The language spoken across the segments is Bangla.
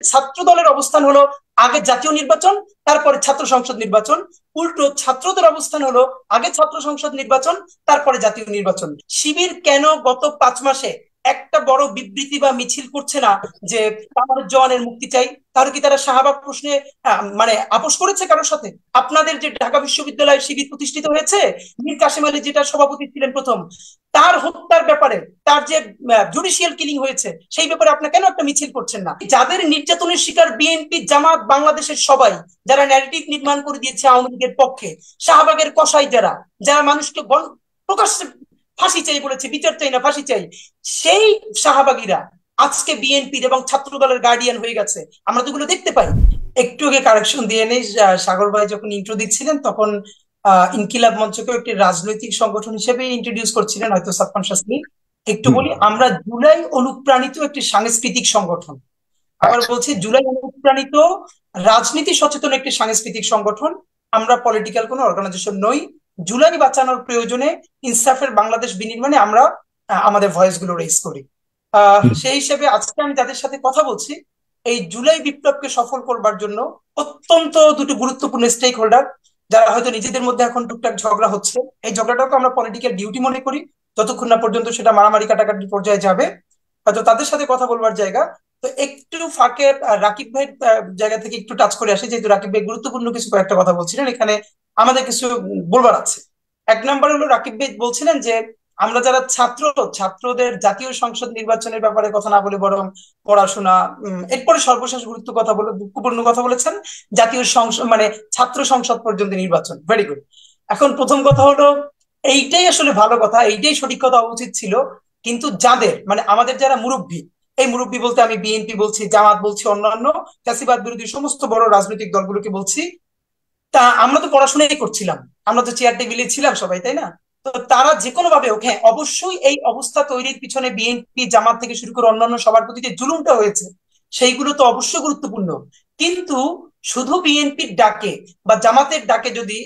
ছাত্র দলের অবস্থান হলো আগে জাতীয় নির্বাচন, তারপরে ছাত্র সংসদ নির্বাচন। উল্টো ছাত্রদের অবস্থান হলো আগে ছাত্র সংসদ নির্বাচন, তারপরে জাতীয় নির্বাচন। শিবির কেন গত 5 মাসে একটা বড় বিবৃতি বা মিছিল করছে না যে আমার জওয়ানের মুক্তি চাই? তাহলে কি তারা শাহবাগ প্রশ্নে মানে আপোষ করেছে কারোর সাথে? আপনাদের যে ঢাকা বিশ্ববিদ্যালয় শিবির প্রতিষ্ঠিত হয়েছে, মীর কাসেম আলী যেটা সভাপতি ছিলেন প্রথম, তার হত্যার ব্যাপারে, তার যে জুডিশিয়াল কিলিং হয়েছে সেই ব্যাপারে আপনার কেন একটা মিছিল করছেন না? যাদের নির্যাতনের শিকার বিএনপি, জামাত, বাংলাদেশের সবাই, যারা ন্যারেটিভ নির্মাণ করে দিয়েছে আওয়ামী লীগের পক্ষে, শাহবাগের কসাই যারা, যারা মানুষকে প্রকাশ্যে ফাঁসি চাই বলেছে, বিচার চাই না ফাঁসি চাই, সেই শাহবাগীরা আজকে বিএনপির এবং ছাত্র দলের গার্ডিয়ান হয়ে গেছে। আমরা তো এগুলো দেখতে পাই। একটু আগে কারেকশন দিয়ে নেই, সাগর ভাই যখন ইন্ট্রো দিচ্ছিলেন তখন ইনকিলাব মঞ্চকে একটি রাজনৈতিক সংগঠন হিসেবে ইন্ট্রোডিউস করছিলেন হয়তো সাবকনশিয়াসলি। একটু হুম। বলি, আমরা জুলাই অনুপ্রাণিত একটি সাংস্কৃতিক সংগঠন। আবার আচ্ছা। বলছি, জুলাই অনুপ্রাণিত রাজনীতি সচেতন একটি সাংস্কৃতিক সংগঠন। আমরা পলিটিক্যাল কোনো অর্গানাইজেশন নই। জুলাই বাঁচানোর প্রয়োজনে ইনসাফের বাংলাদেশ বিনির্মাণে আমরা আমাদের ভয়েস গুলো রেজ করি। হুম। সেই হিসেবে আজকে আমি যাদের সাথে কথা বলছি, এই জুলাই বিপ্লবকে সফল করবার জন্য অত্যন্ত দুটো গুরুত্বপূর্ণ স্টেক হোল্ডার, যারা হয়তো নিজেদের মধ্যে এখন টুকটাক ঝগড়া হচ্ছে। এই ঝগড়াটাকে আমরা পলিটিক্যাল ডিউটি মনে করি, যতক্ষণ না পর্যন্ত সেটা মারামারি কাটাকাটি পর্যায়ে যাবে। হয়তো তাদের সাথে কথা বলবার জায়গা। তো একটু ফাঁকে রাকিব ভাইয়ের জায়গা থেকে একটু টাচ করে আসে, যেহেতু রাকিব ভাই গুরুত্বপূর্ণ কিছু কয়েকটা কথা বলছিলেন এখানে, আমাদের কিছু বলবার আছে। এক নম্বর হলো, রাকিব ভাই বলছিলেন যে আমরা যারা ছাত্র, ছাত্রদের জাতীয় সংসদ নির্বাচনের ব্যাপারে কথা না বলে বরং পড়াশোনা, এরপরে সর্বশেষ গুরুত্বপূর্ণ কথা বলেছেন জাতীয় সংসদ মানে ছাত্র সংসদ পর্যন্ত নির্বাচন। Very good. এখন প্রথম কথা হলো, এইটাই আসলে ভালো কথা, এইটাই সঠিক কথা হওয়া উচিত ছিল। কিন্তু যাদের মানে আমাদের যারা মুরব্বী, এই মুরব্বী বলতে আমি বিএনপি বলছি, জামাত বলছি, অন্যান্য ফ্যাসিবাদ বিরোধী সমস্ত বড় রাজনৈতিক দলগুলোকে বলছি, তা আমরা তো পড়াশোনাই করছিলাম, আমরা তো চেয়ার টেবিলে ছিলাম সবাই, তাই না? তো তারা যে কোনো ভাবে, ওকে অবশ্যই এই অবস্থা তৈরির পিছনে বিএনপি, জামাত থেকে শুরু করে অন্যান্য সবার প্রতি যে জুলুমটা হয়েছে সেইগুলো তো অবশ্যই গুরুত্বপূর্ণ। কিন্তু শুধু বিএনপির ডাকে বা জামাতের ডাকে যদি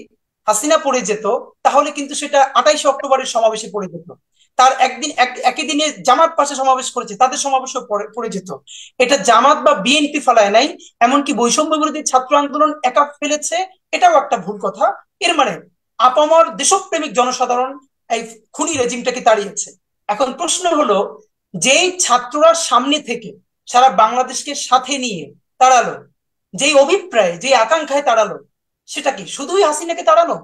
হাসিনা পড়ে যেত, তাহলে কিন্তু সেটা 28শে অক্টোবরের সমাবেশে পড়ে যেত। তার একদিন একই দিনে জামাত পাশে সমাবেশ করেছে, তাদের সমাবেশও পড়ে যেত। এটা জামাত বা বিএনপি ফেলায় নাই, এমনকি বৈষম্য বিরোধী ছাত্র আন্দোলন একা ফেলেছে, এটাও একটা ভুল কথা। এর মানে আপামর দেশপ্রেমিক জনসাধারণ এই খুনি রেজিমটাকে তাড়িয়েছে। এখন প্রশ্ন হলো, যেই ছাত্ররা সামনে থেকে সারা বাংলাদেশকে সাথে নিয়ে তাড়ালো, যেই অভিপ্রায়, যে আকাঙ্ক্ষায় তাড়ালো, সেটা কি শুধুই হাসিনাকে তাড়ানো?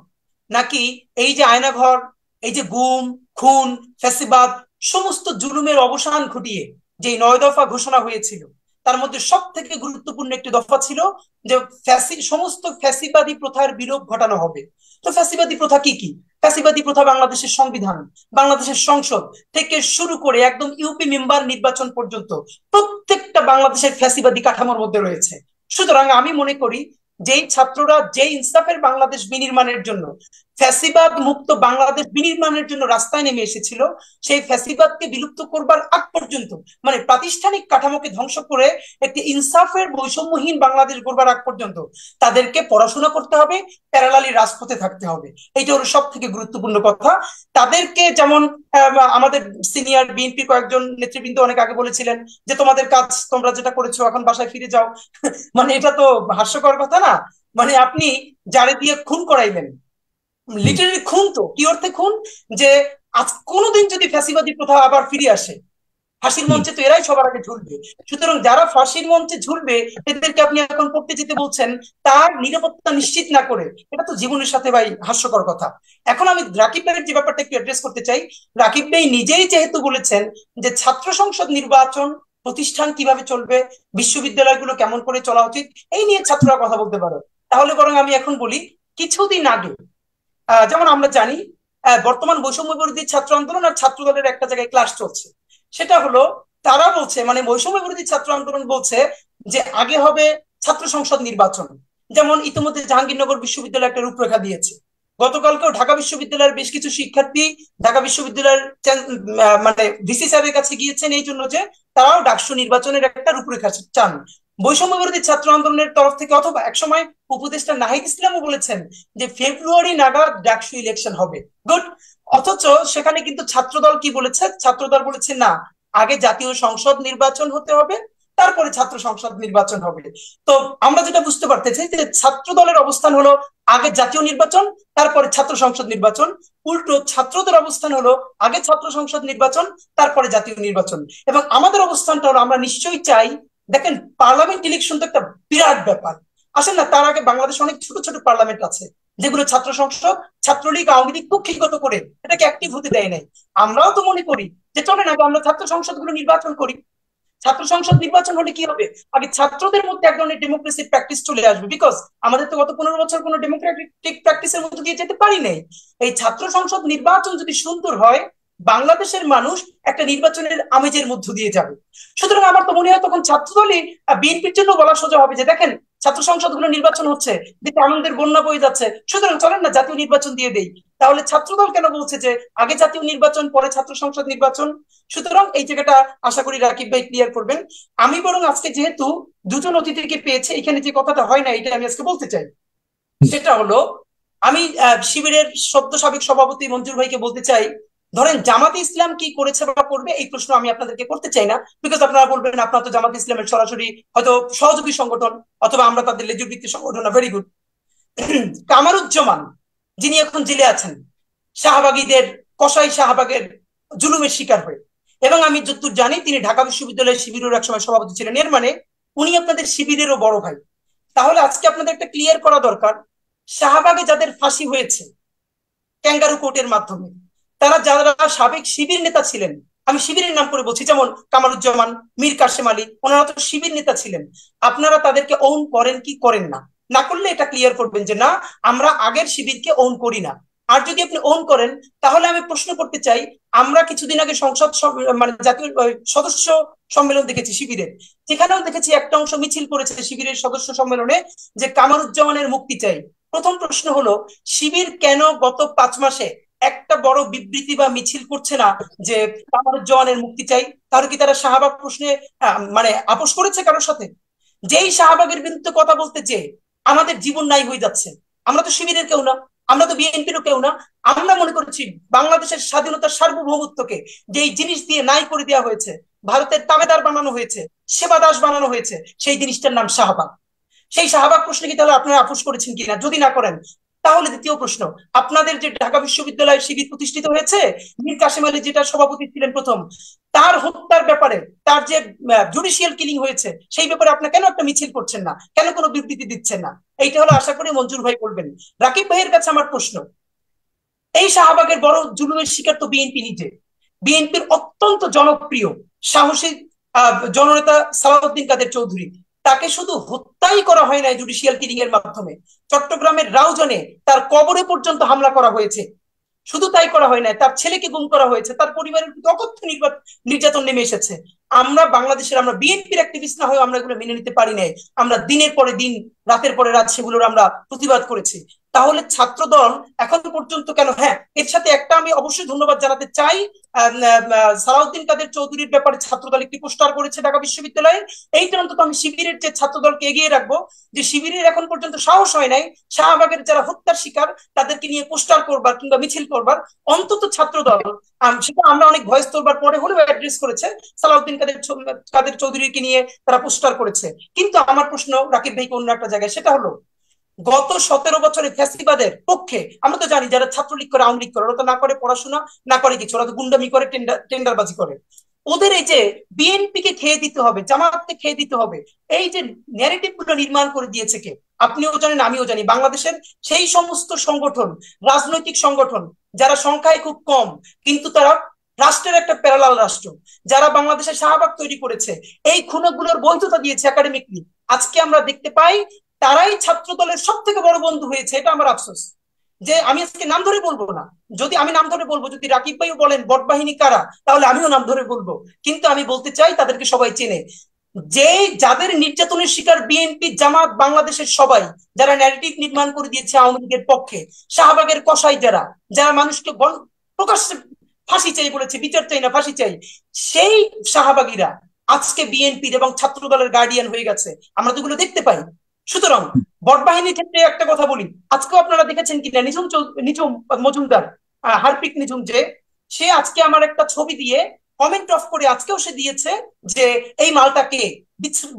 নাকি এই যে আয়নাঘর, এই যে গুম, খুন, ফ্যাসিবাদ, সমস্ত জুলুমের অবসান ঘটিয়ে যে 9 দফা ঘোষণা হয়েছিল, তার মধ্যে সব থেকে গুরুত্বপূর্ণ একটি দফা ছিল যে সমস্ত ফ্যাসিবাদী প্রথার বিলোপ ঘটানো হবে। তো ফ্যাসিবাদী প্রথা কি কি? ফ্যাসিবাদী প্রথা বাংলাদেশের সংবিধান, বাংলাদেশের সংসদ থেকে শুরু করে একদম ইউপি মেম্বার নির্বাচন পর্যন্ত প্রত্যেকটা বাংলাদেশের ফ্যাসিবাদী কাঠামোর মধ্যে রয়েছে। সুতরাং আমি মনে করি, যেই ছাত্ররা যেই ইনসাফের বাংলাদেশ বিনির্মাণের জন্য, ফ্যাসিবাদ মুক্ত বাংলাদেশ বিনির্মাণের জন্য রাস্তায় নেমে এসেছিল, সেই ফ্যাসিবাদকে বিলুপ্ত করবার আগ পর্যন্ত, মানে প্রাতিষ্ঠানিক কাঠামোকে ধ্বংস করে একটি ইনসাফের বৈষম্যহীন বাংলাদেশ গড়বার আগ পর্যন্ত তাদেরকে পড়াশোনা করতে হবে, প্যারালালি রাজপথে থাকতে হবে। এইটা হলো সব থেকে গুরুত্বপূর্ণ কথা। তাদেরকে যেমন আমাদের সিনিয়র বিএনপি কয়েকজন নেতৃবৃন্দ অনেক আগে বলেছিলেন যে তোমাদের কাজ, তোমরা যেটা করেছো এখন বাসায় ফিরে যাও। মানে এটা তো হাস্যকর কথা না? মানে আপনি যারে দিয়ে খুন করাইলেন, হুম। লিটারেলি খুন, তো কি অর্থে খুন? যে আজ কোনোদিন যদি ফ্যাসিবাদী প্রথা আবার ফিরে আসে, ফাঁসির হুম। মঞ্চে তো এরাই সবার আগে ঝুলবে। সুতরাং যারা ফাঁসির মঞ্চে ঝুলবে, এদেরকে আপনি এখন পড়তে যেতে বলছেন তার নিরাপত্তা নিশ্চিত না করে, এটা তো জীবনের সাথে ভাই হাস্যকর কথা। এখন আমি রাকিব ভাইয়ের যে ব্যাপারটা একটু অ্যাড্রেস করতে চাই। রাকিব ভাই নিজেই যেহেতু বলেছেন যে ছাত্র সংসদ নির্বাচন, প্রতিষ্ঠান কিভাবে চলবে, বিশ্ববিদ্যালয়গুলো কেমন করে চলা উচিত, এই নিয়ে ছাত্ররা কথা বলতে পারে। তাহলে বরং আমি এখন বলি, কিছুদিন আগে যেমন আমরা জানি, বর্তমান বৈষম্য বিরোধী ছাত্র আন্দোলন আর ছাত্র দলের একটা জায়গায় ক্লাস চলছে। সেটা হলো, তারা বলছে, মানে বৈষম্য বিরোধী ছাত্র আন্দোলন বলছে যে আগে হবে ছাত্র সংসদ নির্বাচন। যেমন ইতিমধ্যে জাহাঙ্গীরনগর বিশ্ববিদ্যালয় একটা রূপরেখা দিয়েছে। গতকালকেও ঢাকা বিশ্ববিদ্যালয়ের বেশ কিছু শিক্ষার্থী ঢাকা বিশ্ববিদ্যালয়ের মানে ভিসি স্যারের কাছে গিয়েছেন এই জন্য যে তারাও ডাকসু নির্বাচনের একটা রূপরেখা চান। বৈষম্য বিরোধী ছাত্র আন্দোলনের তরফ থেকে, অথবা একসময় উপদেষ্টা নাহিদ ইসলামও বলেছেন যে ফেব্রুয়ারি নাগাদ ডাকসু ইলেকশন হবে। গুড। অথচ সেখানে কিন্তু ছাত্রদল কি বলেছে? ছাত্রদল বলেছে না, আগে জাতীয় সংসদ নির্বাচন হতে হবে, তারপরে ছাত্র সংসদ নির্বাচন হবে। তো আমরা যেটা বুঝতে পারতেছি যে ছাত্র দলের অবস্থান হলো আগে জাতীয় নির্বাচন, তারপরে ছাত্র সংসদ নির্বাচন। উল্টো ছাত্রদের অবস্থান হলো আগে ছাত্র সংসদ নির্বাচন, তারপরে জাতীয় নির্বাচন। এবং আমাদের অবস্থানটা হলো আমরা নিশ্চয়ই চাই, দেখেন পার্লামেন্ট ইলেকশন তো একটা বিরাট ব্যাপার। আসেন না, তার আগে বাংলাদেশে অনেক ছোট ছোট পার্লামেন্ট আছে যেগুলো ছাত্র সংসদ, ছাত্রলীগ, আওয়ামী লীগ কক্ষিগত করে এটাকে অ্যাক্টিভ হতে দেয় নাই। আমরাও তো মনে করি যে চলে না, আমরা ছাত্র সংসদ গুলো নির্বাচন করি। ছাত্র সংসদ নির্বাচন হলে কি হবে, আগে ছাত্রদের মধ্যে এক ধরনের ডেমোক্রেসির প্র্যাকটিস চলে আসবে, বিকজ আমাদের তো গত 15 বছর কোনো ডেমোক্রেটিক প্র্যাকটিসের মধ্যে দিয়ে যেতে পারি নাই। এই ছাত্র সংসদ নির্বাচন যদি সুন্দর হয়, বাংলাদেশের মানুষ একটা নির্বাচনের আমেজের মধ্য দিয়ে যাবে। সুতরাং আমার তো মনে হয় তখন ছাত্রদলই বিএনপির জন্য বলা সোজা হবে যে দেখেন ছাত্র সংসদ গুলো নির্বাচন হচ্ছে, দেখে আনন্দের বন্যা বয়ে যাচ্ছে, সুতরাং চলেন না জাতীয় নির্বাচন দিয়ে দেই। তাহলে ছাত্রদল কেন বলছে যে আগে জাতীয় নির্বাচন পরে ছাত্র সংসদ নির্বাচন? সুতরাং এই জায়গাটা আশা করি রাকিব ভাই ক্লিয়ার করবেন। আমি বরং আজকে যেহেতু দুজন অতিথিকে পেয়েছে, এখানে যে কথাটা হয় না এটা আমি আজকে বলতে চাই। সেটা হলো, আমি শিবিরের সদ্য সাবেক সভাপতি মঞ্জুর ভাইকে বলতে চাই, ধরেন জামাতে ইসলাম কি করেছে বা করবে এই প্রশ্ন আমি আপনাদেরকে করতে চাই না, বিকজ আপনারা বলবেন আপনারা তো জামাতে ইসলামের সরাসরি হয়তো সহযোগী সংগঠন, অথবা আমরা তাদের লেজুর ভিত্তিক সংগঠন। Very good. কামারুজ্জামান যিনি এখন জেলে আছেন শাহবাগীদের, কসাই শাহবাগের জুলুমের শিকার হয়ে, এবং আমি যতদূর জানি তিনি ঢাকা বিশ্ববিদ্যালয়ের শিবিরের একসময় সভাপতি ছিলেন, এর মানে উনি আপনাদের শিবিরেরও বড় ভাই। তাহলে আজকে আপনাদের একটা ক্লিয়ার করা দরকার, শাহবাগে যাদের ফাঁসি হয়েছে ক্যাঙ্গারু কোর্টের মাধ্যমে, তারা যারা সাবেক শিবির নেতা ছিলেন, আমি শিবিরের নাম করে বলছি, যেমন কামারুজ্জামান, মীর কাসেম আলী, ওনারা তো শিবির নেতা ছিলেন। আপনারা তাদেরকে ওন করেন কি করেন না? না করলে এটা ক্লিয়ার করবেন যে না, আমরা আগের শিবিরকে ওন করি না। আর যদি আপনি ওন করেন, তাহলে আমি প্রশ্ন করতে চাই, আমরা কিছুদিন আগে মানে জাতীয় সদস্য সম্মেলন দেখেছি শিবিরের, সেখানেও দেখেছি একটা অংশ মিছিল করেছে শিবিরের সদস্য সম্মেলনে যে কামারুজ্জামানের মুক্তি চাই। প্রথম প্রশ্ন হলো, শিবির কেন গত 5 মাসে একটা বড় বিবৃতি বা মিছিল করছে না যে কামারুজ্জামানের মুক্তি চাই? তাহলে কি তারা শাহবাগ প্রশ্নে মানে আপোষ করেছে কারোর সাথে? যেই শাহবাগের বিরুদ্ধে কথা বলতে চেয়ে আমাদের জীবন নাই হয়ে যাচ্ছে। আমরা তো শিবিরের কেউ না, আমরা তো বিএনপিরও কেউ না। আমরা মনে করছি বাংলাদেশের স্বাধীনতার সার্বভৌমত্বকে যেই জিনিস দিয়ে নাই করে দেওয়া হয়েছে, ভারতের তাবেদার বানানো হয়েছে, সেবাদাস বানানো হয়েছে, সেই জিনিসটার নাম শাহবাগ। সেই শাহবাগ প্রশ্নে কি তাহলে আপনারা আপোষ করেছেন কিনা? যদি না করেন, তাহলে দ্বিতীয় প্রশ্ন, আপনাদের যে ঢাকা বিশ্ববিদ্যালয় শিবির প্রতিষ্ঠিত হয়েছে, মীর কাসেম আলী যেটা সভাপতি ছিলেন প্রথম, তার হত্যার ব্যাপারে, তার যে জুডিশিয়াল কিলিং হয়েছে সেই ব্যাপারে আপনারা কেন একটা মিছিল করছেন না, কেন কোনো বিবৃতি দিচ্ছেন না? এইটা হলো আশা করি মঞ্জুর ভাই বলবেন। রাকিব ভাইয়ের কাছে আমার প্রশ্ন, এই শাহবাগের বড় জুলুমের শিকার তো বিএনপি নিজে। বিএনপির অত্যন্ত জনপ্রিয় সাহসী জননেতা সালাউদ্দিন কাদের চৌধুরী, তাকে শুধু হত্যাই করা হয় নাই জুডিশিয়াল কিলিং এর মাধ্যমে, চট্টগ্রামের রাউজানে তার কবরে পর্যন্ত হামলা করা হয়েছে। শুধু তাই করা হয় নাই, তার ছেলেকে গুম করা হয়েছে, তার পরিবারের প্রতি অকথ্য নির্যাতন নেমে এসেছে। আমরা বাংলাদেশের, আমরা বিএনপির অ্যাক্টিভিস্ট না হয়ে আমরা এগুলো মেনে নিতে পারি নাই। আমরা দিনের পরে দিন, রাতের পরে রাত সেগুলোর আমরা প্রতিবাদ করেছি। তাহলে ছাত্র দল এখন পর্যন্ত কেন? হ্যাঁ, এর সাথে একটা আমি অবশ্যই ধন্যবাদ জানাতে চাই, সালাউদ্দিন কাদের চৌধুরীর ব্যাপারে ছাত্রদল একটি পোস্টার করেছে ঢাকা বিশ্ববিদ্যালয়ে। এইটা অন্তত আমি শিবিরের যে ছাত্রদলকে এগিয়ে রাখবো, যে শিবিরের এখন পর্যন্ত সাহস হয় নাই শাহবাগের যারা হত্যার শিকার তাদেরকে নিয়ে পোস্টার করবার কিংবা মিছিল করবার। অন্তত ছাত্রদল সেটা আমরা অনেক ভয়েস তোলবার পরে হলেও অ্যাড্রেস করেছে, সালাউদ্দিন কাদের চৌধুরীকে নিয়ে তারা পোস্টার করেছে। কিন্তু আমার প্রশ্ন রাকিব ভাইকে অন্য একটা জায়গায়, সেটা হলো গত 17 বছরে ফ্যাসিবাদের পক্ষে, আমরা তো জানি যারা ছাত্রলীগ করে, আওয়ামী লীগ করে, ওরা তো না করে পড়াশোনা, না করে কিছু, ওরা তো গুন্ডামি করে, টেন্ডারবাজি করে। ওদের এই যে বিএনপি কে খেয়ে দিতে হবে, জামাতকে খেয়ে দিতে হবে, এই যে ন্যারেটিভ গুলো নির্মাণ করে দিয়েছে কে? আপনিও জানেন, আমিও জানি। বাংলাদেশের সেই সমস্ত সংগঠন, রাজনৈতিক সংগঠন যারা সংখ্যায় খুব কম, কিন্তু তারা রাষ্ট্রের একটা প্যারালাল রাষ্ট্র, যারা বাংলাদেশের শাহবাগ তৈরি করেছে, এই খুনগুলোর বৈধতা দিয়েছে একাডেমিকলি, আজকে আমরা দেখতে পাই তারাই ছাত্র দলের সব থেকে বড় বন্ধু হয়েছে। এটা আমার আফসোস যে আমি আজকে নাম ধরে বলবো না, যদি আমি নাম ধরে বলবো, যদি রাকিব ভাইও বলেন বটবাহিনী কারা, তাহলে আমিও নাম ধরে বলবো। কিন্তু আমি বলতে চাই তাদেরকে সবাই চেনে, যে যাদের নির্যাতনের শিকার বিএনপি, জামাত, বাংলাদেশের সবাই, যারা ন্যারেটিভ নির্মাণ করে দিয়েছে আওয়ামী লীগের পক্ষে, শাহবাগের কসাই যারা, যারা মানুষকে প্রকাশ্যে ফাঁসি চাই বলেছে, বিচার চাই না ফাঁসি চাই, সেই শাহবাগীরা আজকে বিএনপির এবং ছাত্র দলের গার্ডিয়ান হয়ে গেছে। আমরা তো এগুলো দেখতে পাই। সুতরাং বটবাহিনীর ক্ষেত্রে একটা কথা বলি, আজকেও আপনারা দেখেছেন কিনা, নিঝুম মজুমদার, হারপিক নিঝুম, যে সে আজকে আমার একটা ছবি দিয়ে কমেন্ট অফ করে আজকেও সে দিয়েছে যে এই মালটা কে,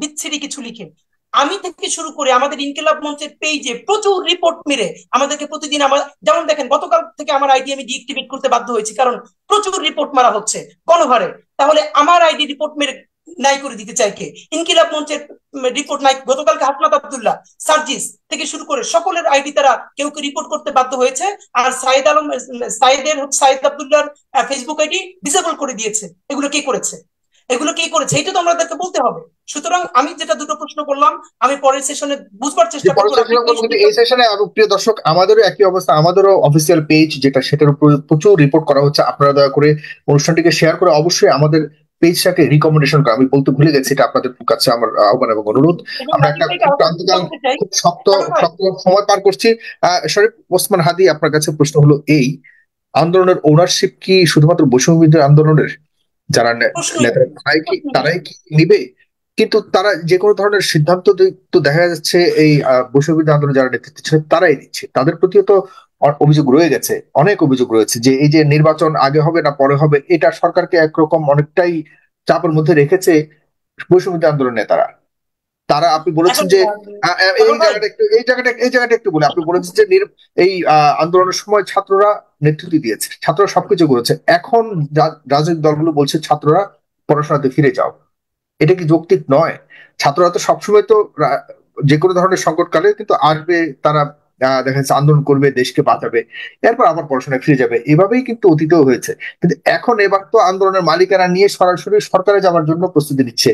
বিচ্ছিরি কিছু লিখে। আমি থেকে শুরু করে আমাদের ইনকিলাব মঞ্চের পেজে প্রচুর রিপোর্ট মেরে আমাদেরকে প্রতিদিন আমার, যেমন দেখেন গতকাল থেকে আমার আইডি আমি ডিএক্টিভেট করতে বাধ্য হয়েছি, কারণ প্রচুর রিপোর্ট মারা হচ্ছে গণহারে। তাহলে আমার আইডি রিপোর্ট মেরে নাই করে দিতে চাই কে? ইনকিলাব মঞ্চের রিপোর্ট নাই। গতকালকে হাসনাত আব্দুল্লাহ, সার্জিস থেকে শুরু করে সকলের আইডি তারা কেউ কেউ রিপোর্ট করতে বাধ্য হয়েছে। আর সাইদ আলম, সাইদ আব্দুল্লাহর ফেসবুক আইডি ডিসেবল করে দিয়েছে। এগুলো কে করেছে? এগুলো কে করেছে? এটা তো আমাদেরকে বলতে হবে। সুতরাং আমি যেটা দুটো প্রশ্ন করলাম, আমি পরের সেশনে বুঝবার যে চেষ্টা করবো পড়াশোনা রাকিব ভাই কিন্তু এই সেশনে প্রিয় দর্শক আমাদেরও একই অবস্থা, আমাদেরও অফিসিয়াল পেজ যেটা সেটার উপর প্রচুর রিপোর্ট করা হচ্ছে। আপনারা দয়া করে অনুষ্ঠানটিকে শেয়ার করে অবশ্যই আমাদের পেজটাকে রিকমেন্ডেশন করা, আমি বলতে ভুলে গেছি, এটা আপনাদের কাছে আমার আহ্বান এবং অনুরোধ। এবং আমরা রাকিব একটা ভাইকে খুব আরেকটা প্রশ্ন ক্রান্তিকাল, করতে চাই। খুব শক্ত সাগর ভাই, শক্ত সময় পার করছি। শরীফ ওসমান হাদি, আপনার কাছে প্রশ্ন হলো এই, আন্দোলনের ওনারশিপ কি শুধুমাত্র বৈষম্য বিরোধী আন্দোলনের যারা প্রশ্নই নেতারা, নেই, প্রশ্নই নেই। তারাই কি নিবে? কিন্তু তারা যে কোনো ধরনের সিদ্ধান্ত তো দেখা যাচ্ছে এই বৈষম্য আন্দোলন যারা নেতৃত্ব ছিল তারাই নিচ্ছে, তাদের প্রতিও তো অভিযোগ রয়ে গেছে, অনেক অভিযোগ রয়েছে যে এই যে নির্বাচন আগে হবে না পরে হবে, এটা সরকারকে একরকম অনেকটাই চাপের মধ্যে রেখেছে বৈষম্য আন্দোলন নেতারা। তারা, আপনি বলেছেন এখন যে সাগর ভাই, এই জায়গাটা একটু বলে, আপনি বলেছেন যে এই আন্দোলনের সময় ছাত্ররা নেতৃত্ব দিয়েছে, ছাত্ররা সবকিছু করেছে, এখন রাজনৈতিক দলগুলো বলছে ছাত্ররা পড়াশোনাতে ফিরে যাও। এটা কি যৌক্তিক নয়? ছাত্ররা তো সবসময় তো যে কোনো ধরনের সংকটকালে কিন্তু আসবে, তারা দেখা যাচ্ছে আন্দোলন করবে, দেশকে বাঁচাবে, এরপর আবার পড়াশোনায় ফিরে যাবে, এভাবেই কিন্তু অতীতেও হয়েছে। কিন্তু এখন এবার তো আন্দোলনের মালিকানা নিয়ে সরাসরি সরকারে যাওয়ার জন্য প্রস্তুতি নিচ্ছে,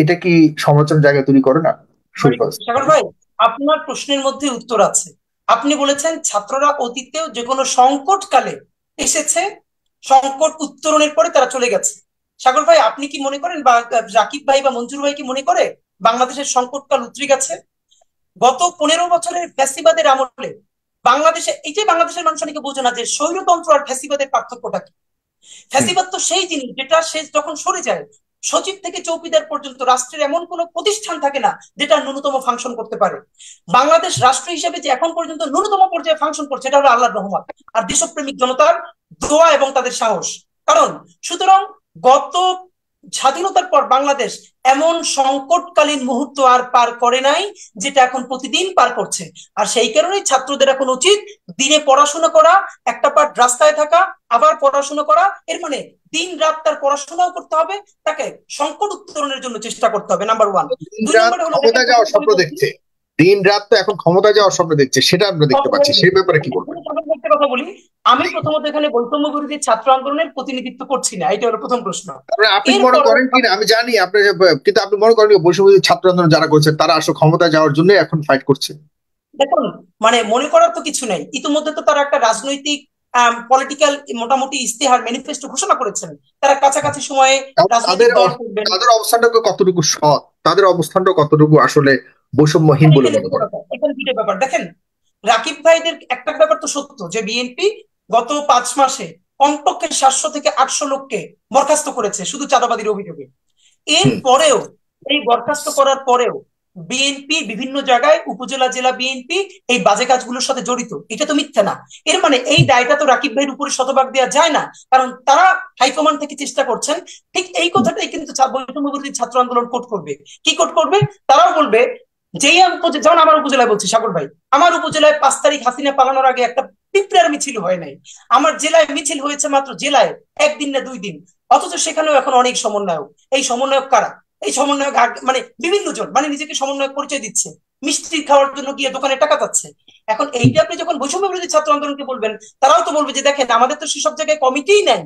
এটা কি সমালোচনার জায়গা তৈরি করে না? মানে শরীফ। সাগর ভাই, আপনার প্রশ্নের মধ্যে উত্তর আছে। আপনি বলেছেন ছাত্ররা অতীতেও যে কোনো সংকটকালে এসেছে, সংকট উত্তরণের পরে তারা চলে গেছে। সাগর ভাই, আপনি কি মনে করেন, বা রাকিব ভাই বা মঞ্জুর ভাই কি মনে করে বাংলাদেশের সংকটকাল উতরে গেছে? গত 15 বছরের ফ্যাসিবাদের আমলে বাংলাদেশে, এই যে বাংলাদেশের মানুষ অনেকে বোঝে না যে স্বৈরতন্ত্র আর ফ্যাসিবাদের পার্থক্যটা কি। ফ্যাসিবাদ তো সেই জিনিস যেটা শেষ যখন সরে যায়, সচিব থেকে চৌকিদার পর্যন্ত রাষ্ট্রের এমন কোন প্রতিষ্ঠান থাকে না যেটা ন্যূনতম ফাংশন করতে পারে। বাংলাদেশ রাষ্ট্র হিসেবে যে এখন পর্যন্ত ন্যূনতম পর্যায়ে ফাংশন করছে, এটা হলো আল্লাহর রহমত আর দেশপ্রেমিক জনতার দোয়া এবং তাদের সাহস। কারণ সুতরাং গত স্বাধীনতার পর বাংলাদেশ এমন সংকটকালীন মুহূর্ত আর পার করে নাই যেটা এখন প্রতিদিন পার করছে। আর সেই কারণেই ছাত্রদের এখন উচিত দিনে পড়াশোনা করা, একটা পার্ট রাস্তায় থাকা, আবার পড়াশোনা করা। এর মানে দিন রাত তার পড়াশোনাও করতে হবে, তাকে সংকট উত্তরণের জন্য চেষ্টা করতে হবে, নাম্বার ওয়ান। দিন দুই রাত নম্বরে হলো দেখেন, ক্ষমতায় যাওয়ার স্বপ্ন দেখছে, দিন রাত তো এখন ক্ষমতায় যাওয়ার স্বপ্ন দেখছে, সেটা আমরা দেখতে পাচ্ছি, সেই ব্যাপারে কি বলবেন? একটা কথা বলি। আমি প্রথমত এখানে বৈষম্য বিরোধী ছাত্র আন্দোলনের প্রতিনিধিত্ব করছি না, এটা হলো প্রথম প্রশ্ন। তারপরে আপনি মনে এরপরও করেন কি না আমি জানি আপনি, কিন্তু আপনি মনে করেন কি বৈষম্য ছাত্র আন্দোলন যারা করছেন তারা আসলে ক্ষমতায় যাওয়ার জন্য এখন ফাইট করছে? দেখুন, মানে মনে করার তো কিছু নেই, ইতিমধ্যে তো তারা একটা রাজনৈতিক পলিটিক্যাল মোটামুটি ইস্তেহার ম্যানিফেস্টো ঘোষণা করেছেন। তারা কাছাকাছি সময়ে এবং রাজনৈতিক দল করবেন। তাদের অবস্থানটা কতটুকু সৎ, তাদের অবস্থানটা কতটুকু আসলে বৈষম্যহীন এখন বলে এখানে মনে দুটো করেন? ব্যাপার, এখানে দুটো ব্যাপার দেখেন। রাকিব ভাইদের একটা ব্যাপার তো সত্য যে বিএনপি গত 5 মাসে কমপক্ষে 700 থেকে 800 লোককে বরখাস্ত করেছে শুধু চাঁদাবাদির অভিযোগে। এর হুম। পরেও, এই বরখাস্ত করার পরেও বিএনপি বিভিন্ন জায়গায় উপজেলা জেলা বিএনপি এই বাজে কাজগুলোর সাথে জড়িত, এটা তো মিথ্যা না। এর মানে এই দায়টা তো রাকিব ভাইয়ের উপরে শতভাগ দেওয়া যায় না, কারণ তারা হাইকমান্ড থেকে চেষ্টা করছেন। ঠিক এই কথাটাই কিন্তু বৈষম্য বিরোধী ছাত্র আন্দোলন কোট করবে। কি কোট করবে? তারাও বলবে, যেই যেমন আমার উপজেলায় বলছি সাগর ভাই, আমার উপজেলায় 5 তারিখ হাসিনা পালানোর আগে একটা পিঁপড়ার মিছিল হয় নাই। আমার জেলায় মিছিল হয়েছে মাত্র জেলায় 1 দিন না 2 দিন, অথচ সেখানেও এখন অনেক সমন্বয়ক। এই সমন্বয়ক কারা? এই সমন্বয়ক মানে বিভিন্ন জন মানে নিজেকে সমন্বয়ক পরিচয় দিচ্ছে, মিষ্টি খাওয়ার জন্য গিয়ে দোকানে টাকা চাচ্ছে। এখন এইটা আপনি যখন বৈষম্য বিরোধী ছাত্র আন্দোলনকে বলবেন, তারাও তো বলবে যে দেখেন আমাদের তো সেসব জায়গায় কমিটিই নাই,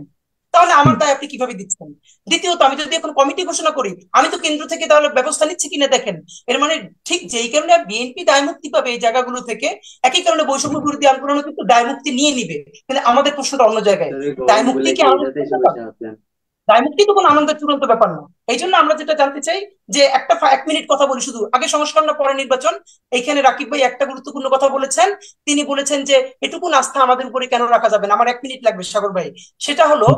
তাহলে আমার দায় আপনি কিভাবে দিচ্ছেন? দ্বিতীয়ত, আমি যদি এখন কমিটি ঘোষণা করি, আমি তো কেন্দ্র থেকে তাহলে ব্যবস্থা নিচ্ছি কিনা দেখেন। এর মানে ঠিক যেই কারণে বিএনপি দায় মুক্তি পাবে এই জায়গাগুলো থেকে, একই কারণে বৈষম্য বিরোধী আন্দোলন কিন্তু দায় মুক্তি নিয়ে নিবে। কিন্তু আমাদের প্রশ্নটা অন্য জায়গায়। দায় মুক্তি কি আমাদের দায় মুক্তি তো কোনো আনন্দের চূড়ান্ত ব্যাপার না। এই জন্য আমরা যেটা জানতে চাই, যে একটা 1 মিনিট কথা বলি শুধু, আগে সংস্কার না পরে নির্বাচন। এইখানে রাকিব ভাই একটা গুরুত্বপূর্ণ কথা বলেছেন। তিনি বলেছেন যে এটুকু আস্থা আমাদের উপরে কেন রাখা যাবে না। আমার 1 মিনিট লাগবে সাগর ভাই। সেটা হলো,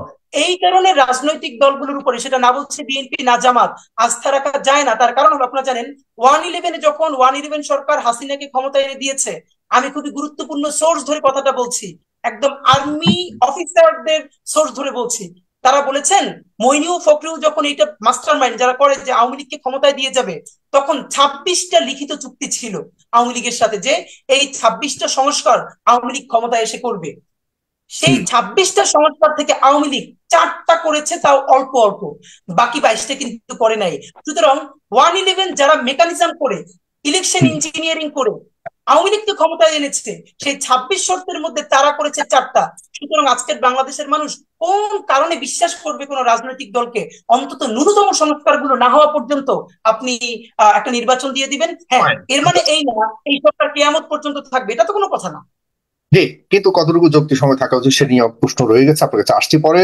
এই কারণে রাজনৈতিক দলগুলোর উপরে, সেটা না বলছে বিএনপি না জামাত, আস্থা রাখা যায় না। তার কারণ হলো, আপনারা জানেন 1/11 যখন 1/11 সরকার হাসিনাকে ক্ষমতায় এনে দিয়েছে, আমি খুবই গুরুত্বপূর্ণ সোর্স ধরে কথাটা বলছি, একদম আর্মি অফিসারদের সোর্স ধরে বলছি, তারা বলেছেন মইনুল ফখরুল যখন এটা মাস্টার মাইন্ড যারা করে যে আওয়ামী লীগকে ক্ষমতায় দিয়ে যাবে, তখন 26টা লিখিত চুক্তি ছিল আওয়ামী লীগের সাথে যে এই 26টা সংস্কার আওয়ামী লীগ ক্ষমতায় এসে করবে। সেই 26টা সংস্কার থেকে আওয়ামী লীগ 4টা করেছে, তাও অল্প অল্প, বাকি 22টা কিন্তু করে নাই। সুতরাং 111 যারা মেকানিজম করে, ইলেকশন ইঞ্জিনিয়ারিং করে আওয়ামী লীগকে ক্ষমতায় এনেছে, সেই 26 শর্তের মধ্যে তারা করেছে 4টা। সুতরাং আজকের বাংলাদেশের মানুষ কোন কারণে বিশ্বাস করবে কোন রাজনৈতিক দলকে? অন্তত ন্যূনতম সংস্কারগুলো না হওয়া পর্যন্ত আপনি একটা নির্বাচন দিয়ে দিবেন, হ্যাঁ, এর মানে এই না এই সরকার কিয়ামত পর্যন্ত থাকবে, এটা তো কোনো কথা না। জি, কিন্তু কতটুকু যুক্তি সময় থাকা উচিত সে নিয়ে প্রশ্ন রয়ে গেছে, আপনার কাছে আসছি পরে।